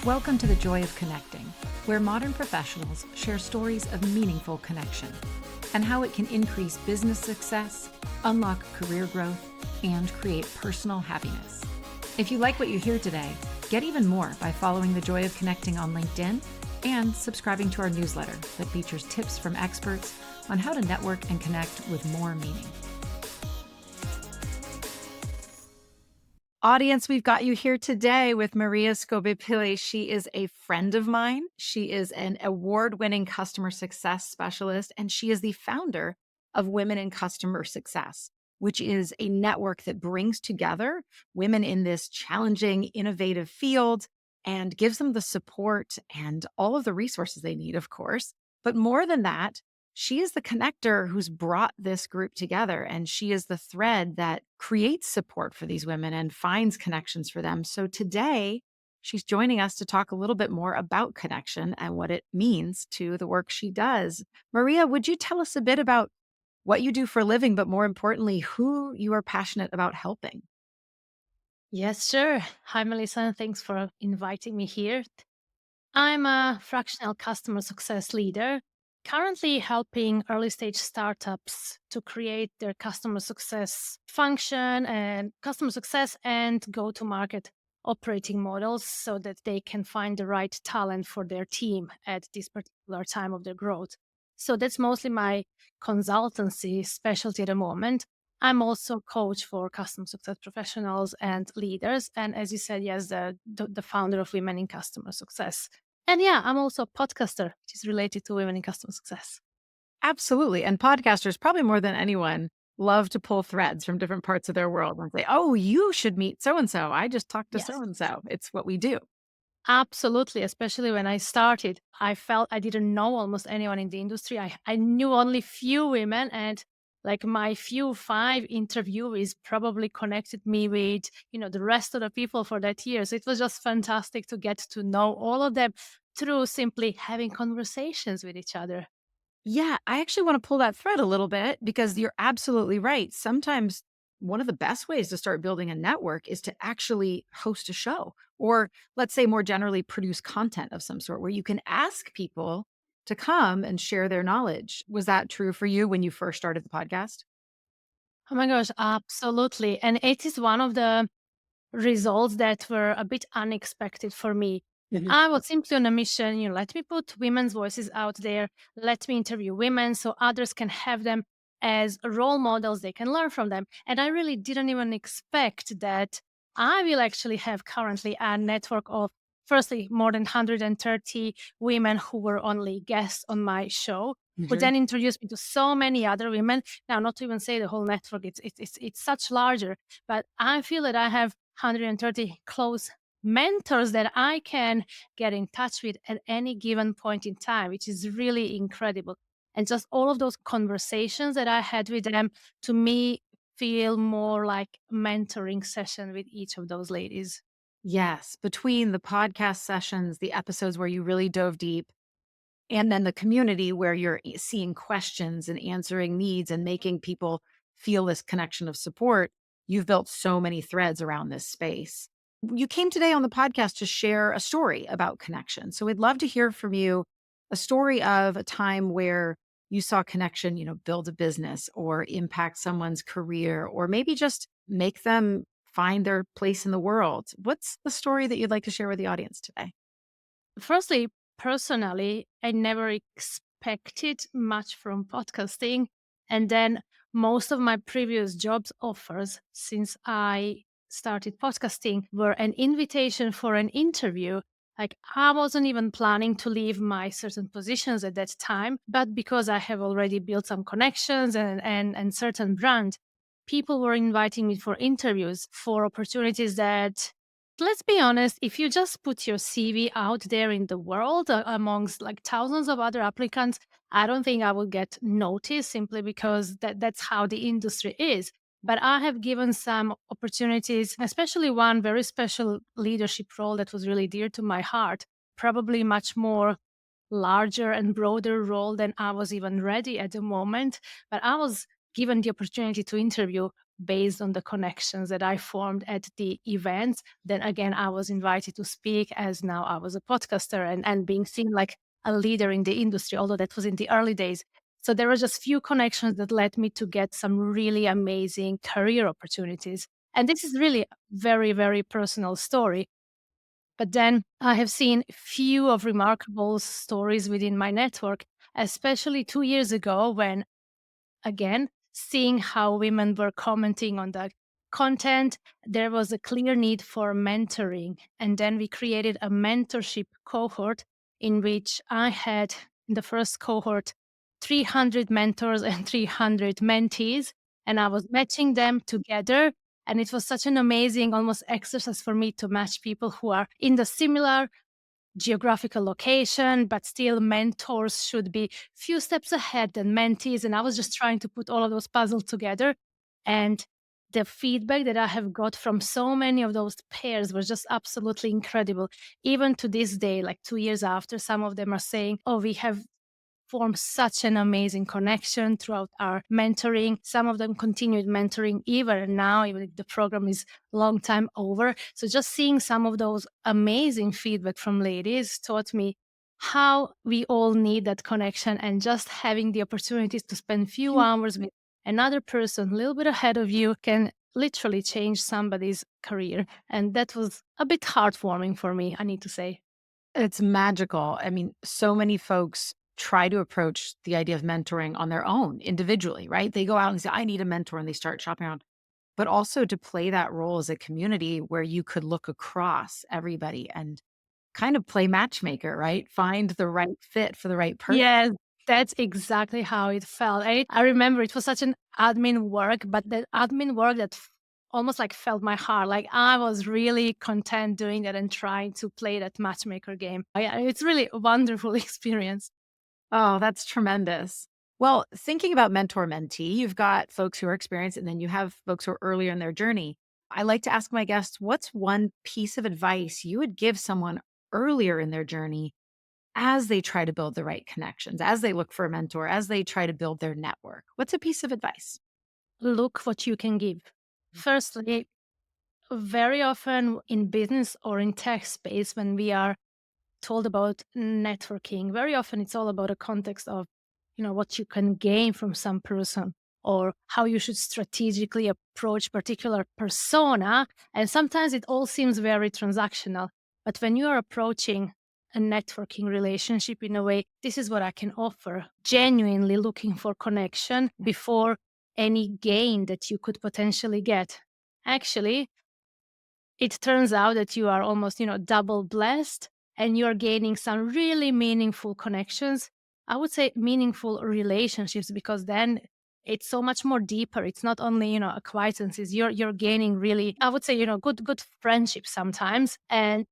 Welcome to the Joy of Connecting, where modern professionals share stories of meaningful connection and how it can increase business success, unlock career growth, and create personal happiness. If you like what you hear today, get even more by following the Joy of Connecting on LinkedIn and subscribing to our newsletter that features tips from experts on how to network and connect with more meaning. Audience, we've got you here today with Marija Skobe-Pilley. She is a friend of mine. She is an award-winning customer success specialist, and she is the founder of Women in Customer Success, which is a network that brings together women in this challenging, innovative field and gives them the support and all of the resources they need, of course. But more than that, she is the connector who's brought this group together, and she is the thread that creates support for these women and finds connections for them. So today, she's joining us to talk a little bit more about connection and what it means to the work she does. Marija, would you tell us a bit about what you do for a living, but more importantly, who you are passionate about helping? Yes, sure. Hi, Melissa, and thanks for inviting me here. I'm a fractional customer success leader, currently helping early stage startups to create their customer success function and customer success and go to market operating models so that they can find the right talent for their team at this particular time of their growth. So that's mostly my consultancy specialty at the moment. I'm also a coach for customer success professionals and leaders. And as you said, yes, the founder of Women in Customer Success. And yeah, I'm also a podcaster, which is related to women in customer success. Absolutely. And podcasters, probably more than anyone, love to pull threads from different parts of their world and say, oh, you should meet so-and-so. I just talked to Yes, so-and-so. It's what we do. absolutely. Especially when I started, I felt I didn't know almost anyone in the industry. I knew only few women, and like my few 5 interviewees probably connected me with, the rest of the people for that year. So it was just fantastic to get to know all of them through simply having conversations with each other. Yeah, I actually want to pull that thread a little bit because you're absolutely right. Sometimes one of the best ways to start building a network is to actually host a show, or let's say more generally produce content of some sort where you can ask people to come and share their knowledge. Was that true for you when you first started the podcast? Oh my gosh, absolutely. And it is one of the results that were a bit unexpected for me. Mhm. I was simply on a mission, let me put women's voices out there, let me interview women so others can have them as role models, they can learn from them. And I really didn't even expect that I will actually have currently a network of, firstly, more than 130 women who were only guests on my show, who Mhm. then introduced me to so many other women. Now, not to even say the whole network, it's such larger, but I feel that I have 130 close mentors that I can get in touch with at any given point in time, which is really incredible. And just all of those conversations that I had with them, to me, feel more like mentoring session with each of those ladies. Yes, between the podcast sessions, the episodes where you really dove deep, and then the community where you're seeing questions and answering needs and making people feel this connection of support, you've built so many threads around this space. You came today on the podcast to share a story about connection. So we'd love to hear from you a story of a time where you saw connection, build a business or impact someone's career, or maybe just make them find their place in the world. What's the story that you'd like to share with the audience today? Firstly, personally, I never expected much from podcasting. And then most of my previous jobs offers since I started podcasting were an invitation for an interview. Like I wasn't even planning to leave my certain positions at that time, but because I have already built some connections and certain brand, people were inviting me for interviews for opportunities that, let's be honest, if you just put your CV out there in the world amongst like thousands of other applicants, I don't think I would get noticed simply because that's how the industry is. But I have given some opportunities, especially one very special leadership role that was really dear to my heart, probably much more larger and broader role than I was even ready at the moment. But I was given the opportunity to interview based on the connections that I formed at the events. Then again, I was invited to speak as now I was a podcaster and being seen like a leader in the industry, although that was in the early days. So there were just few connections that led me to get some really amazing career opportunities. And this is really a very, very personal story. But then I have seen few of remarkable stories within my network, especially 2 years ago when, again, seeing how women were commenting on the content, there was a clear need for mentoring. And then we created a mentorship cohort in which I had in the first cohort 300 mentors and 300 mentees, and I was matching them together. And it was such an amazing, almost exercise for me to match people who are in the similar geographical location, but still mentors should be few steps ahead than mentees. And I was just trying to put all of those puzzles together. And the feedback that I have got from so many of those pairs was just absolutely incredible. Even to this day, like 2 years after, some of them are saying, oh, we have formed such an amazing connection throughout our mentoring. Some of them continued mentoring even now, even if the program is long time over. So just seeing some of those amazing feedback from ladies taught me how we all need that connection, and just having the opportunities to spend few hours with another person a little bit ahead of you can literally change somebody's career. And that was a bit heartwarming for me, I need to say. It's magical. I mean, so many folks try to approach the idea of mentoring on their own individually, right? They go out and say, I need a mentor, and they start shopping around. But also to play that role as a community where you could look across everybody and kind of play matchmaker, right? Find the right fit for the right person. Yes, that's exactly how it felt. I remember it was such an admin work, but the admin work that almost like felt my heart. Like I was really content doing that and trying to play that matchmaker game. Yeah, it's really a wonderful experience. Oh, that's tremendous. Well, thinking about mentor mentee, you've got folks who are experienced and then you have folks who are earlier in their journey. I like to ask my guests, what's one piece of advice you would give someone earlier in their journey as they try to build the right connections, as they look for a mentor, as they try to build their network? What's a piece of advice? Look what you can give. Firstly, very often in business or in tech space, when we are told about networking, very often it's all about a context of, what you can gain from some person or how you should strategically approach particular persona. And sometimes it all seems very transactional. But when you are approaching a networking relationship in a way, this is what I can offer, genuinely looking for connection before any gain that you could potentially get. Actually, it turns out that you are almost, double blessed, and you're gaining some really meaningful connections. I would say meaningful relationships, because then it's so much more deeper. It's not only, acquaintances. You're gaining really, I would say, good friendships sometimes. And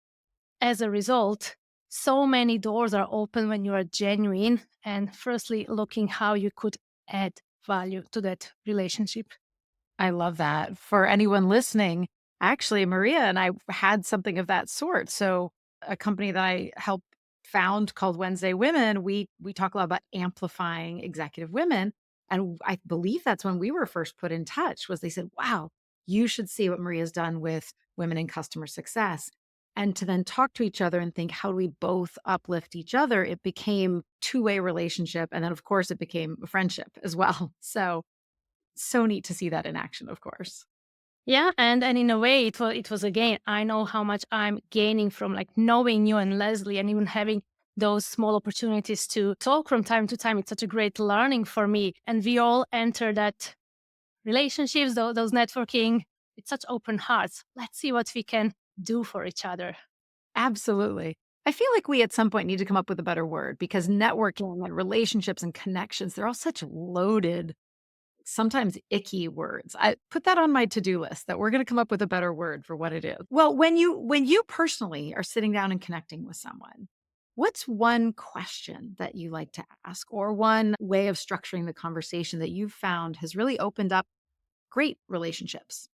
as a result, so many doors are open when you are genuine and firstly looking how you could add value to that relationship. I love that. For anyone listening, actually, Maria and I had something of that sort. So, a company that I helped found called Wednesday Women, we talk a lot about amplifying executive women, and I believe that's when we were first put in touch. Was they said, "Wow, you should see what Maria's done with women in customer success." And to then talk to each other and think, how do we both uplift each other? It became two-way relationship, and then of course it became a friendship as well. So neat to see that in action, of course. Yeah, and in a way, it was again. I know how much I'm gaining from like knowing you and Leslie, and even having those small opportunities to talk from time to time. It's such a great learning for me, and we all enter that relationships, those networking. It's such open hearts. Let's see what we can do for each other. Absolutely. I feel like we at some point need to come up with a better word because networking and relationships and connections, they're all such loaded, sometimes icky words. I put that on my to-do list that we're going to come up with a better word for what it is. Well, when you personally are sitting down and connecting with someone, what's one question that you like to ask or one way of structuring the conversation that you've found has really opened up great relationships?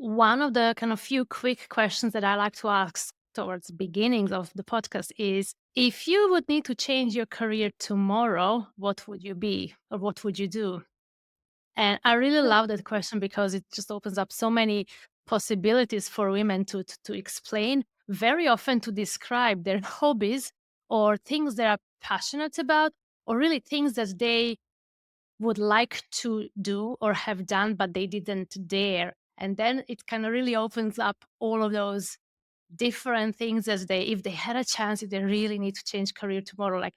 One of the kind of few quick questions that I like to ask towards beginnings of the podcast is, if you would need to change your career tomorrow, what would you be or what would you do? And I really love that question because it just opens up so many possibilities for women to explain, very often to describe their hobbies or things they are passionate about, or really things that they would like to do or have done, but they didn't dare. And then it kind of really opens up all of those different things as they, if they had a chance, if they really need to change career tomorrow, like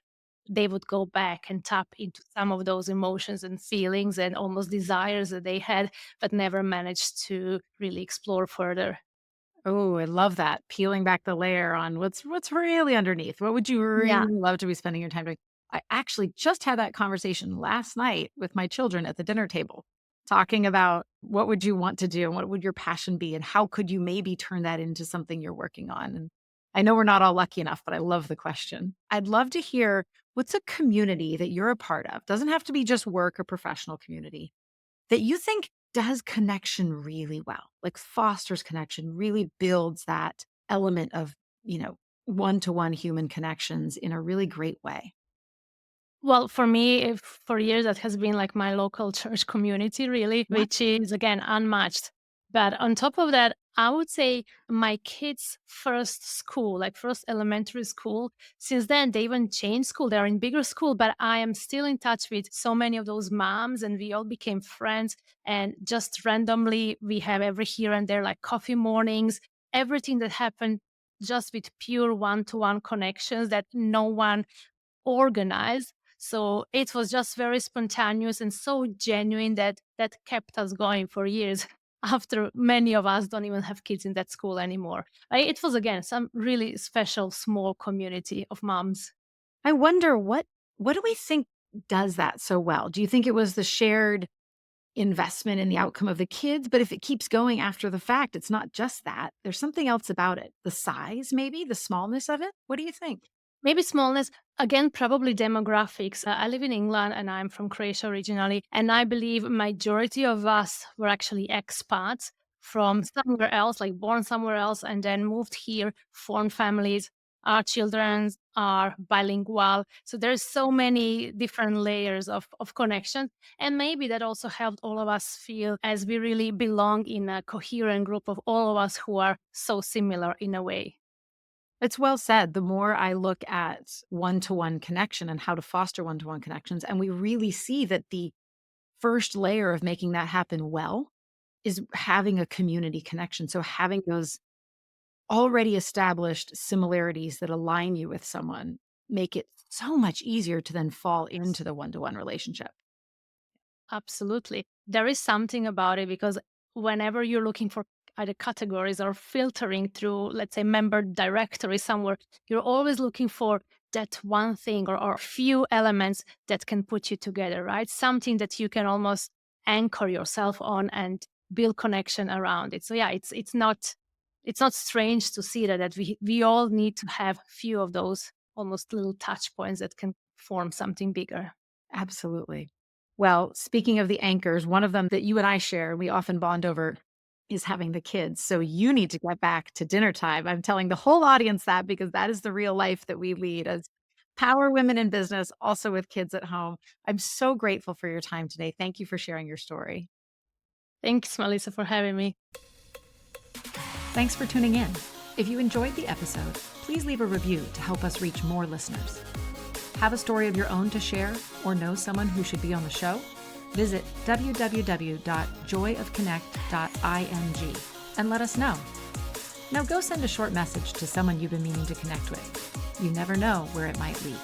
they would go back and tap into some of those emotions and feelings and almost desires that they had, but never managed to really explore further. Oh, I love that. Peeling back the layer on what's really underneath. What would you really Yeah. love to be spending your time doing? I actually just had that conversation last night with my children at the dinner table, talking about what would you want to do and what would your passion be and how could you maybe turn that into something you're working on. And I know we're not all lucky enough, but I love the question. I'd love to hear what's a community that you're a part of. Doesn't have to be just work or professional community that you think does connection really well, like fosters connection, really builds that element of, one-to-one human connections in a really great way. Well, for me, if for years that has been like my local church community, really, Yeah. which is again unmatched. But on top of that, I would say my kids' first school, like first elementary school, since then they even changed school. They're in bigger school, but I am still in touch with so many of those moms and we all became friends. And just randomly, we have every here and there like coffee mornings, everything that happened just with pure one-to-one connections that no one organized. So it was just very spontaneous and so genuine that that kept us going for years after many of us don't even have kids in that school anymore. It was again some really special small community of moms. I wonder what do we think does that so well? Do you think it was the shared investment in the outcome of the kids? But if it keeps going after the fact, it's not just that. There's something else about it. The size, maybe, the smallness of it? What do you think? Maybe smallness, again, probably demographics. I live in England and I'm from Croatia originally. And I believe majority of us were actually expats from somewhere else, like born somewhere else and then moved here, formed families. Our children are bilingual. So there's so many different layers of connection. And maybe that also helped all of us feel as we really belong in a coherent group of all of us who are so similar in a way. It's well said. The more I look at one-to-one connection and how to foster one-to-one connections, and we really see that the first layer of making that happen well is having a community connection. So having those already established similarities that align you with someone make it so much easier to then fall into the one-to-one relationship. Absolutely. There is something about it because whenever you're looking for either categories or filtering through, let's say, member directory somewhere, you're always looking for that one thing or few elements that can put you together, right? Something that you can almost anchor yourself on and build connection around it. So yeah, it's not strange to see that we all need to have few of those almost little touch points that can form something bigger. Absolutely. Well, speaking of the anchors, one of them that you and I share, we often bond over is having the kids. So you need to get back to dinner time. I'm telling the whole audience that because that is the real life that we lead as power women in business, also with kids at home. I'm so grateful for your time today. Thank you for sharing your story. Thanks, Melissa, for having me. Thanks for tuning in. If you enjoyed the episode, please leave a review to help us reach more listeners. Have a story of your own to share or know someone who should be on the show? Visit www.joyofconnect.ing and let us know. Now go send a short message to someone you've been meaning to connect with. You never know where it might lead.